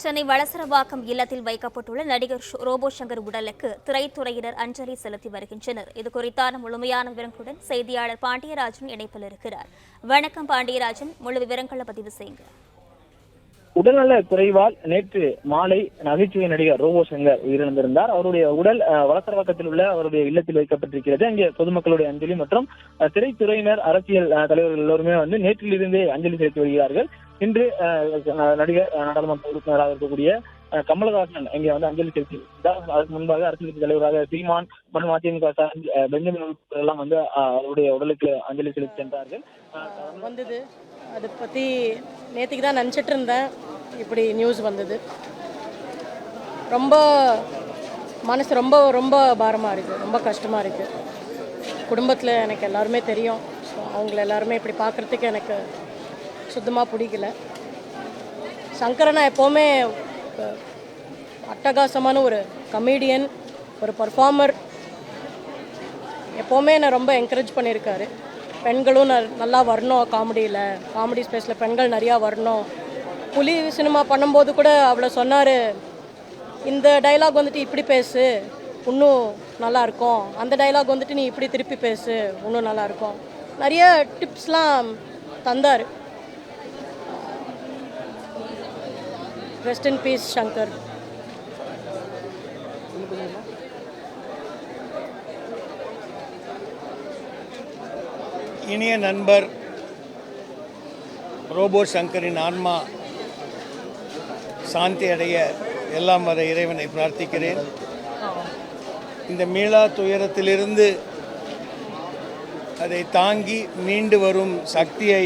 சென்னை வளசரவாக்கம் இல்லத்தில் வைக்கப்பட்டுள்ள நடிகர் ரோபோ சங்கர் உடலுக்கு திரைத்துறையினர் அஞ்சலி செலுத்தி வருகின்றனர். இதுகுறித்தான முழுமையான விவரங்களுடன் செய்தியாளர் பாண்டியராஜன் இணைப்பில் இருக்கிறார். வணக்கம் பாண்டியராஜன், முழு விவரங்களை பதிவு செய்யுங்க. உடல்நல குறைவால் நேற்று மாலை நகைச்சுவை நடிகர் ரோபோ சங்கர் உயிரிழந்திருந்தார். அவருடைய உடல் வளசரவாக்கத்தில் உள்ள அவருடைய இல்லத்தில் வைக்கப்பட்டிருக்கிறது. அங்கே பொதுமக்களுடைய அஞ்சலி மற்றும் திரைத்துறையினர், அரசியல் தலைவர்கள் எல்லோருமே நேற்றிலிருந்தே அஞ்சலி செலுத்தி வருகிறார்கள். இன்று நடிகர் நாடாளுமன்ற உறுப்பினராக இருக்கக்கூடிய கமலஹாசன் இங்கே அஞ்சலி செலுத்தியிருந்தார். அதற்கு முன்பாக அரசியல் கட்சி தலைவராக சீமான் மற்றும் அதிமுக பெஞ்சமின் எல்லாம் அவருடைய உடலுக்கு அஞ்சலி செலுத்தி சென்றார்கள். வந்தது அதை பற்றி நேற்றுக்கு தான் நினச்சிட்டு இருந்தேன். இப்படி நியூஸ் வந்தது. ரொம்ப மனசு ரொம்ப ரொம்ப பாரமாக இருக்குது, ரொம்ப கஷ்டமாக இருக்குது. குடும்பத்தில் எனக்கு எல்லாருமே தெரியும். ஸோ அவங்கள எல்லாருமே இப்படி பார்க்குறதுக்கு எனக்கு சுத்தமாக பிடிக்கல. சங்கரனா எப்போவுமே அட்டகாசமான ஒரு கமெடியன், ஒரு பர்ஃபார்மர். எப்போவுமே என்னை ரொம்ப என்கரேஜ் பண்ணியிருக்காரு. பெண்களும் நல்லா வரணும், காமெடி ஸ்பேஸில் பெண்கள் நிறையா வரணும். புலி சினிமா பண்ணும்போது கூட அவ்வளோ சொன்னார், இந்த டைலாக் இப்படி பேசு இன்னும் நல்லாயிருக்கும், அந்த டைலாக் நீ இப்படி திருப்பி பேசு இன்னும் நல்லாயிருக்கும். நிறைய டிப்ஸ்லாம் தந்தார். Rest in peace Shankar. இனிய நண்பர் ரோபோ சங்கரின் ஆன்மா சாந்தி அடைய எல்லாம் வர இறைவனை பிரார்த்திக்கிறேன். இந்த மீளா துயரத்திலிருந்து அதை தாங்கி மீண்டு வரும் சக்தியை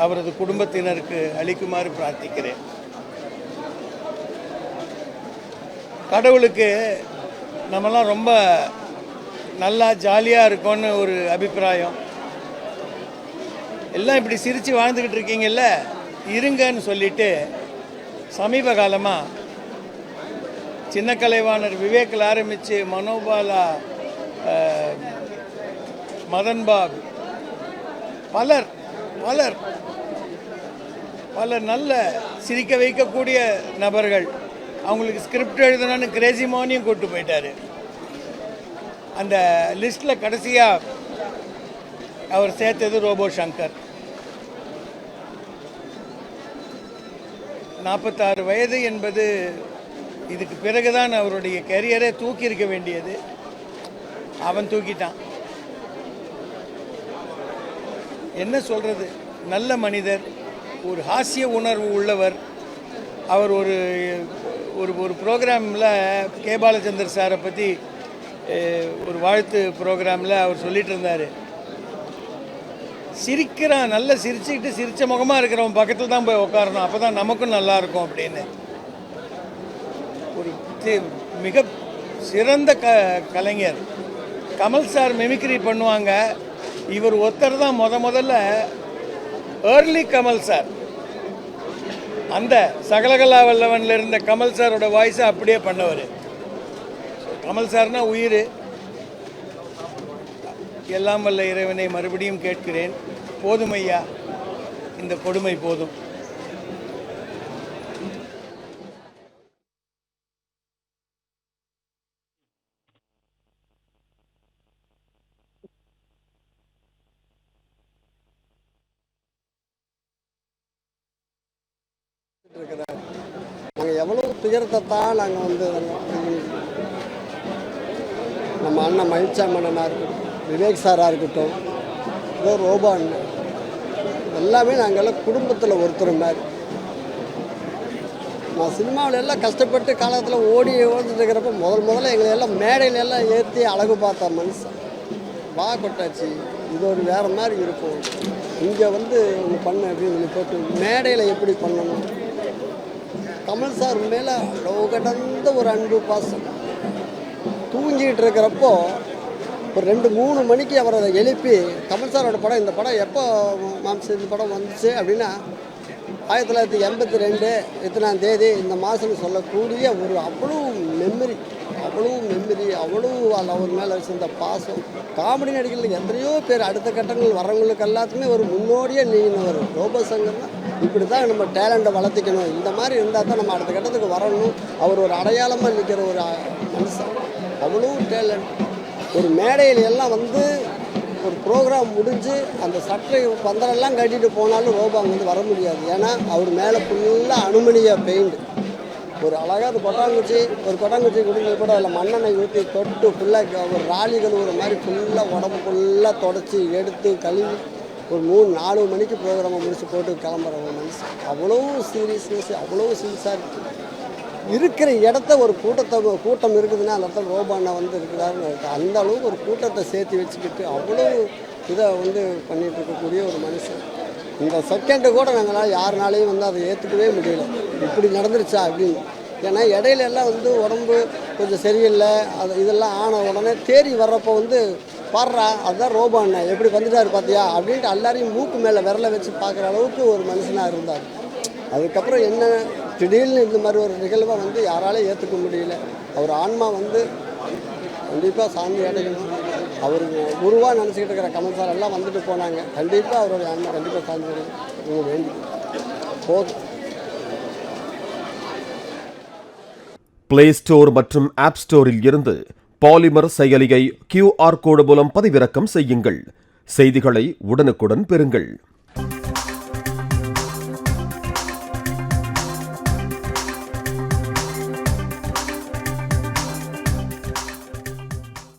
அவரது குடும்பத்தினருக்கு அளிக்குமாறு பிரார்த்திக்கிறேன். கடவுளுக்கு நம்மலாம் ரொம்ப நல்லா ஜாலியாக இருக்கோன்னு ஒரு அபிப்பிராயம். எல்லாம் இப்படி சிரித்து வாழ்ந்துக்கிட்டு இருக்கீங்கல்ல, இருங்கன்னு சொல்லிட்டு சமீப காலமாக சின்ன கலைவாணர் விவேக்கில் ஆரம்பித்து மனோபாலா, மதன்பாப், பலர் பலர் பலர் நல்ல சிரிக்க வைக்கக்கூடிய நபர்கள். அவங்களுக்கு ஸ்கிரிப்ட் எழுதணும்னு கிரேசி மோனியும் கூப்பிட்டு போயிட்டார். அந்த லிஸ்ட்டில் கடைசியாக அவர் சேர்த்தது ரோபோ சங்கர். 46 வயது என்பது இதுக்கு பிறகுதான் அவருடைய கரியரை தூக்கி இருக்க வேண்டியது. அவன் தூக்கிட்டான். என்ன சொல்கிறது, நல்ல மனிதர், ஒரு ஹாஸ்ய உணர்வு உள்ளவர். அவர் ஒரு ஒரு ப்ரோக்ராமில் கே பாலச்சந்தர் சாரை பற்றி ஒரு வாழ்த்து ப்ரோக்ராமில் அவர் சொல்லிட்டு இருந்தார், சிரிக்கிறான், நல்லா சிரிச்சுக்கிட்டு சிரித்த முகமாக இருக்கிறவன் பக்கத்தில் தான் போய் உட்காரணும், அப்போ தான் நமக்கும் நல்லாயிருக்கும் அப்படின்னு. ஒரு மிக சிறந்த கலைஞர். கமல் சார் மிமிக்ரி பண்ணுவாங்க, இவர் ஒருத்தர் தான் முதல்ல ஏர்லி கமல் சார், அந்த சகலகலா வல்லவனில் இருந்த கமல் சாரோட வாய்ஸை அப்படியே பண்ணவர். கமல் சார்னா உயிர். எல்லாம் வல்ல இறைவனை மறுபடியும் கேட்கிறேன், போதும் ஐயா, இந்த கொடுமை போதும். நாங்கள் எவ்வளோ துயரத்தை தான் நாங்கள் நம்ம அண்ணன் மகிழ்ச்சாமி அண்ணனாக இருக்கட்டும், விவேக் சாராக இருக்கட்டும், இதோ ரோபோ அண்ணன், எல்லாமே நாங்கள் எல்லாம் குடும்பத்தில் ஒருத்தர் மாதிரி. நான் சினிமாவில் எல்லாம் கஷ்டப்பட்டு காலத்தில் ஓடிட்டு இருக்கிறப்ப முதல்ல எங்களை எல்லாம் மேடையில எல்லாம் ஏற்றி அழகு பார்த்தா மனுஷன். வா கொட்டாச்சு, இது ஒரு வேறு மாதிரி இருக்கும், இங்கே ஒன்று பண்ணு அப்படின்னு போட்டு மேடையில் எப்படி பண்ணணும். கமல் சார் மேலே அவ்வளோ கடந்த ஒரு அன்பு பாசம். தூங்கிட்டு இருக்கிறப்போ ஒரு 2-3 மணிக்கு அவரை எழுப்பி, கமல் சாரோட படம், இந்த படம் எப்போ மாம்ச படம் வந்துச்சு அப்படின்னா 1982 இத்தனாம் தேதி இந்த மாதம்னு சொல்லக்கூடிய ஒரு அவ்வளோ மெமரி, அவ்வளோ அவர் மேலே வச்சிருந்த பாசம். காமெடி நடிகர்கள் எத்தனையோ பேர் அடுத்த கட்டங்கள் வர்றவங்களுக்கு எல்லாத்துக்குமே ஒரு முன்னோடியாக நீங்கினவர் ரோபோ சங்கர்னா இப்படி தான் நம்ம டேலண்ட்டை வளர்த்திக்கணும், இந்த மாதிரி இருந்தால் தான் நம்ம அடுத்த கட்டத்துக்கு வரணும். அவர் ஒரு அடையாளமாக நிற்கிற ஒரு மனுஷன், அவ்வளோ டேலண்ட். ஒரு மேடையில் எல்லாம் வந்து ஒரு ப்ரோக்ராம் முடிஞ்சு அந்த சட்டை பந்தரெல்லாம் கட்டிட்டு போனாலும் ரோபோ அங்கே வர முடியாது. ஏன்னா அவர் மேலே ஃபுல்லாக அனுமனியாக பெயிண்ட். ஒரு அழகாக ஒரு கொட்டாங்குச்சி குடிஞ்சது கூட அதில் மண்ணெண்ணெய் ஊற்றி தொட்டு ஃபுல்லாக ஒரு ராலி கழுவுற மாதிரி ஃபுல்லாக உடம்பு ஃபுல்லாக தொடச்சி எடுத்து கழுவி ஒரு 3-4 மணிக்கு ப்ரோக்ராமை முடிச்சு போட்டு கிளம்புற ஒரு மனுஷன். அவ்வளோ சீரியஸ்னஸ், அவ்வளோ சின்சாரிட்டி. இருக்கிற இடத்த ஒரு கூட்டம் இருக்குதுன்னா அந்த இடத்துல ரோபோ அண்ணா வந்து இருக்கிறாருன்னு அந்த அளவுக்கு ஒரு கூட்டத்தை சேர்த்து வச்சுக்கிட்டு அவ்வளோ இதை வந்து பண்ணிகிட்டு இருக்கக்கூடிய ஒரு மனுஷன். இந்த செகண்டு கூட நாங்களால் யாருனாலையும் வந்து அதை ஏற்றுக்கவே முடியல, இப்படி நடந்துருச்சா அப்படின்னு. ஏன்னா இடையில எல்லாம் வந்து உடம்பு கொஞ்சம் சரியில்லை, அது இதெல்லாம் ஆன உடனே தேறி வர்றப்போ வந்து பாடுறா அதுதான் ரோபோ அண்ணன் எப்படி வந்துட்டார் பார்த்தியா அப்படின்ட்டு எல்லாரையும் மூக்கு மேலே விரலை வச்சு பார்க்குற அளவுக்கு ஒரு மனுஷனாக இருந்தார். அதுக்கப்புறம் என்ன திடீர்னு இந்த மாதிரி ஒரு நிகழ்வை வந்து யாராலையும் ஏற்றுக்க முடியல. அவர் ஆன்மா வந்து கண்டிப்பாக சாந்தி அடையணும். அவருக்கு குருவாக நினச்சிக்கிட்டு இருக்கிற கமல் சார் எல்லாம் வந்துட்டு போனாங்க. கண்டிப்பாக அவருடைய ஆன்மா கண்டிப்பாக சாந்தி அடையணும் வேண்டி போதும். பிளே ஸ்டோர் மற்றும் ஆப் ஸ்டோரில் இருந்து பாலிமர் செயலியை QR கோடு மூலம் பதிவிறக்கம் செய்யுங்கள். செய்திகளை உடனுக்குடன் பெறுங்கள்.